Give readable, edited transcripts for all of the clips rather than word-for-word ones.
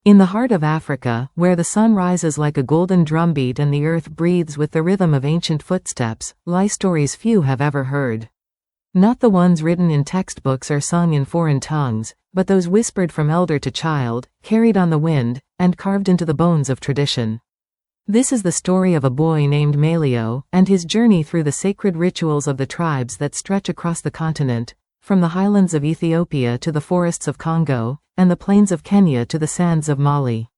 In the heart of Africa, where the sun rises like a golden drumbeat and the earth breathes with the rhythm of ancient footsteps, lie stories few have ever heard. Not the ones written in textbooks or sung in foreign tongues, but those whispered from elder to child, carried on the wind, and carved into the bones of tradition. This is the story of a boy named Malio, and his journey through the sacred rituals of the tribes that stretch across the continent, from the highlands of Ethiopia to the forests of Congo, and the plains of Kenya to the sands of Mali.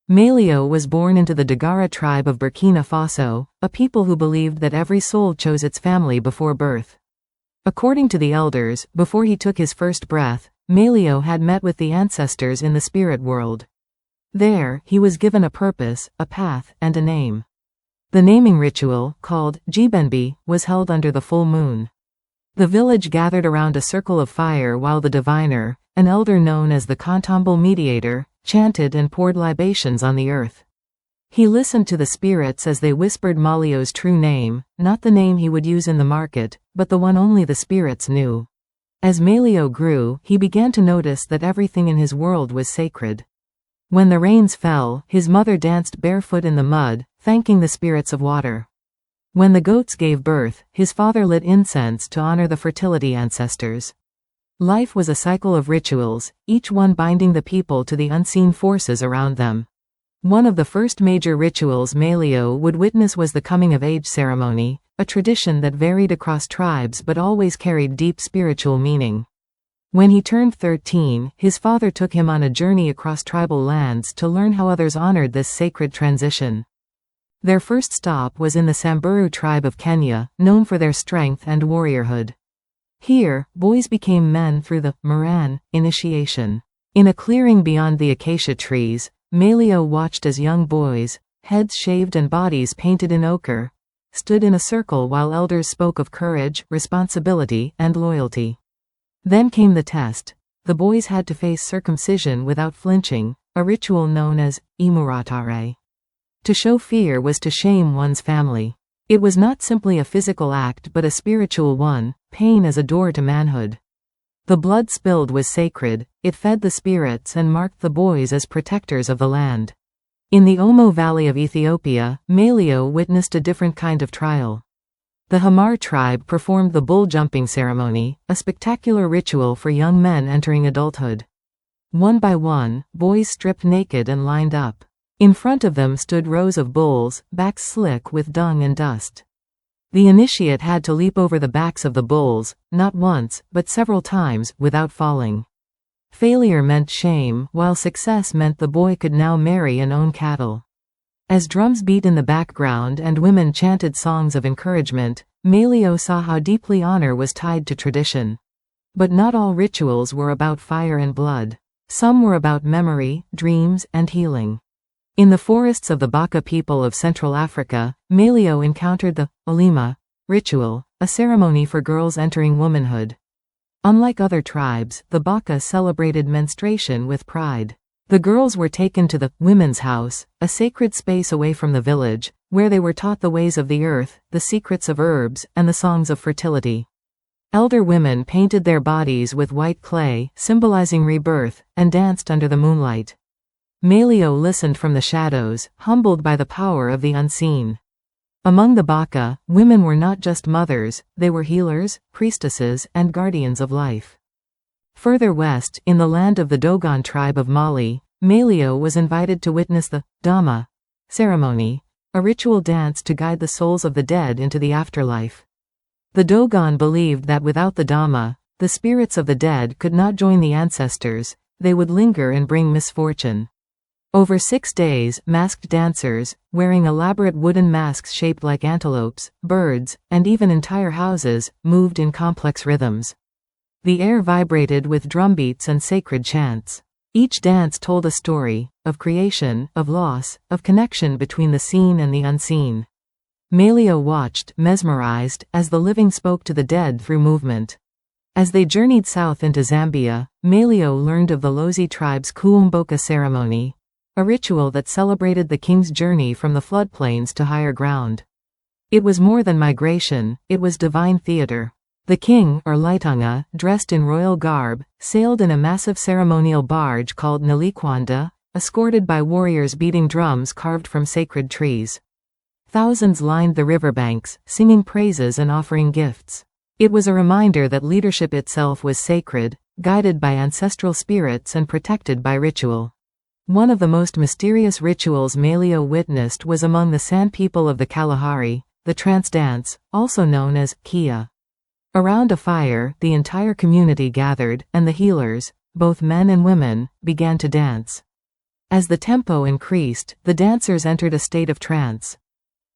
Malio was born into the Dagara tribe of Burkina Faso, a people who believed that every soul chose its family before birth. According to the elders, before he took his first breath, Malio had met with the ancestors in the spirit world. There, he was given a purpose, a path, and a name. The naming ritual, called Jibenbi, was held under the full moon. The village gathered around a circle of fire while the diviner, an elder known as the Contambal mediator, chanted and poured libations on the earth. He listened to the spirits as they whispered Malio's true name, not the name he would use in the market, but the one only the spirits knew. As Malio grew, he began to notice that everything in his world was sacred. When the rains fell, his mother danced barefoot in the mud, thanking the spirits of water. When the goats gave birth, his father lit incense to honor the fertility ancestors. Life was a cycle of rituals, each one binding the people to the unseen forces around them. One of the first major rituals Malio would witness was the coming-of-age ceremony, a tradition that varied across tribes but always carried deep spiritual meaning. When he turned 13, his father took him on a journey across tribal lands to learn how others honored this sacred transition. Their first stop was in the Samburu tribe of Kenya, known for their strength and warriorhood. Here, boys became men through the Moran initiation. In a clearing beyond the acacia trees, Malio watched as young boys, heads shaved and bodies painted in ochre, stood in a circle while elders spoke of courage, responsibility, and loyalty. Then came the test. The boys had to face circumcision without flinching, a ritual known as imuratare. To show fear was to shame one's family. It was not simply a physical act but a spiritual one, pain as a door to manhood. The blood spilled was sacred, it fed the spirits and marked the boys as protectors of the land. In the Omo Valley of Ethiopia, Malio witnessed a different kind of trial. The Hamar tribe performed the bull jumping ceremony, a spectacular ritual for young men entering adulthood. One by one, boys stripped naked and lined up. In front of them stood rows of bulls, backs slick with dung and dust. The initiate had to leap over the backs of the bulls, not once, but several times, without falling. Failure meant shame, while success meant the boy could now marry and own cattle. As drums beat in the background and women chanted songs of encouragement, Malio saw how deeply honor was tied to tradition. But not all rituals were about fire and blood. Some were about memory, dreams, and healing. In the forests of the Baka people of Central Africa, Malio encountered the Olima ritual, a ceremony for girls entering womanhood. Unlike other tribes, the Baka celebrated menstruation with pride. The girls were taken to the women's house, a sacred space away from the village, where they were taught the ways of the earth, the secrets of herbs, and the songs of fertility. Elder women painted their bodies with white clay, symbolizing rebirth, and danced under the moonlight. Malio listened from the shadows, humbled by the power of the unseen. Among the Baka, women were not just mothers, they were healers, priestesses, and guardians of life. Further west, in the land of the Dogon tribe of Mali, Malio was invited to witness the Dama ceremony, a ritual dance to guide the souls of the dead into the afterlife. The Dogon believed that without the Dama, the spirits of the dead could not join the ancestors, they would linger and bring misfortune. Over 6 days, masked dancers, wearing elaborate wooden masks shaped like antelopes, birds, and even entire houses, moved in complex rhythms. The air vibrated with drumbeats and sacred chants. Each dance told a story, of creation, of loss, of connection between the seen and the unseen. Malio watched, mesmerized, as the living spoke to the dead through movement. As they journeyed south into Zambia, Malio learned of the Lozi tribe's Kuumboka ceremony, a ritual that celebrated the king's journey from the floodplains to higher ground. It was more than migration, it was divine theater. The king, or Litunga, dressed in royal garb, sailed in a massive ceremonial barge called Nalikwanda, escorted by warriors beating drums carved from sacred trees. Thousands lined the riverbanks, singing praises and offering gifts. It was a reminder that leadership itself was sacred, guided by ancestral spirits and protected by ritual. One of the most mysterious rituals Malio witnessed was among the San people of the Kalahari, the trance dance, also known as Kia. Around a fire, the entire community gathered, and the healers, both men and women, began to dance. As the tempo increased, the dancers entered a state of trance.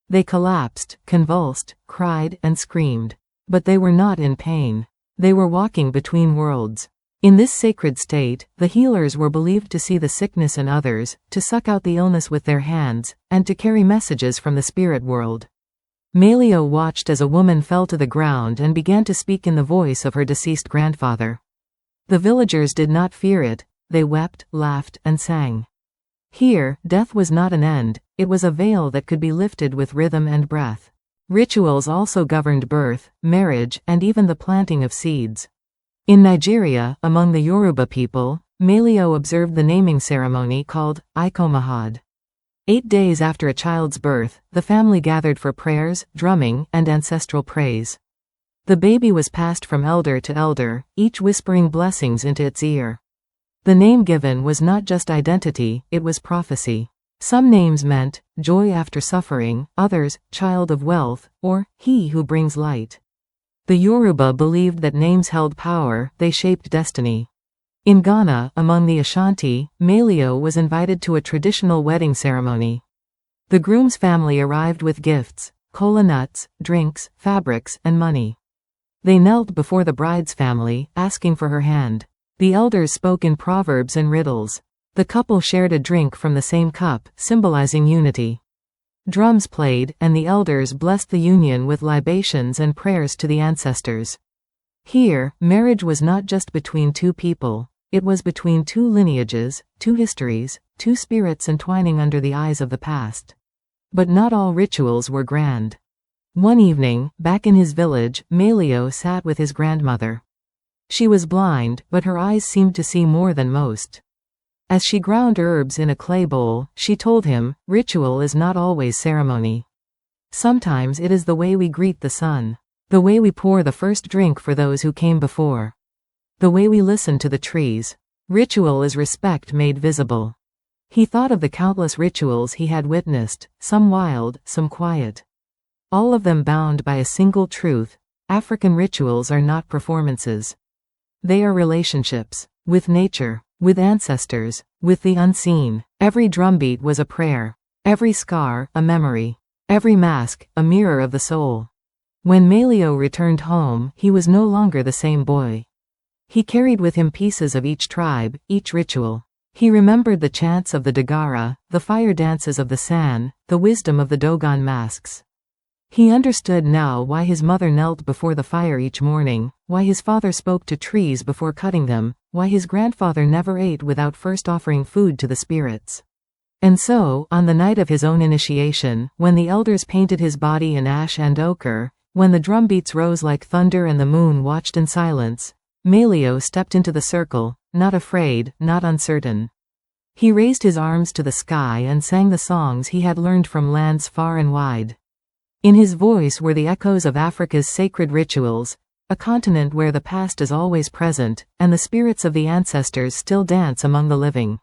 They collapsed, convulsed, cried, and screamed. But they were not in pain. They were walking between worlds. In this sacred state, the healers were believed to see the sickness in others, to suck out the illness with their hands, and to carry messages from the spirit world. Malio watched as a woman fell to the ground and began to speak in the voice of her deceased grandfather. The villagers did not fear it, they wept, laughed, and sang. Here, death was not an end, it was a veil that could be lifted with rhythm and breath. Rituals also governed birth, marriage, and even the planting of seeds. In Nigeria, among the Yoruba people, Malio observed the naming ceremony called Ikomahad. 8 days after a child's birth, the family gathered for prayers, drumming, and ancestral praise. The baby was passed from elder to elder, each whispering blessings into its ear. The name given was not just identity, it was prophecy. Some names meant, joy after suffering, others, child of wealth, or, he who brings light. The Yoruba believed that names held power, they shaped destiny. In Ghana, among the Ashanti, Malio was invited to a traditional wedding ceremony. The groom's family arrived with gifts, kola nuts, drinks, fabrics, and money. They knelt before the bride's family, asking for her hand. The elders spoke in proverbs and riddles. The couple shared a drink from the same cup, symbolizing unity. Drums played, and the elders blessed the union with libations and prayers to the ancestors. Here, marriage was not just between two people, it was between two lineages, two histories, two spirits entwining under the eyes of the past. But not all rituals were grand. One evening, back in his village, Malio sat with his grandmother. She was blind, but her eyes seemed to see more than most. As she ground herbs in a clay bowl, she told him, ritual is not always ceremony. Sometimes it is the way we greet the sun. The way we pour the first drink for those who came before. The way we listen to the trees. Ritual is respect made visible. He thought of the countless rituals he had witnessed, some wild, some quiet. All of them bound by a single truth: African rituals are not performances. They are relationships. With nature. With ancestors, with the unseen. Every drumbeat was a prayer. Every scar, a memory. Every mask, a mirror of the soul. When Malio returned home, he was no longer the same boy. He carried with him pieces of each tribe, each ritual. He remembered the chants of the Dagara, the fire dances of the San, the wisdom of the Dogon masks. He understood now why his mother knelt before the fire each morning, why his father spoke to trees before cutting them, why his grandfather never ate without first offering food to the spirits. And so, on the night of his own initiation, when the elders painted his body in ash and ochre, when the drumbeats rose like thunder and the moon watched in silence, Malio stepped into the circle, not afraid, not uncertain. He raised his arms to the sky and sang the songs he had learned from lands far and wide. In his voice were the echoes of Africa's sacred rituals, a continent where the past is always present, and the spirits of the ancestors still dance among the living.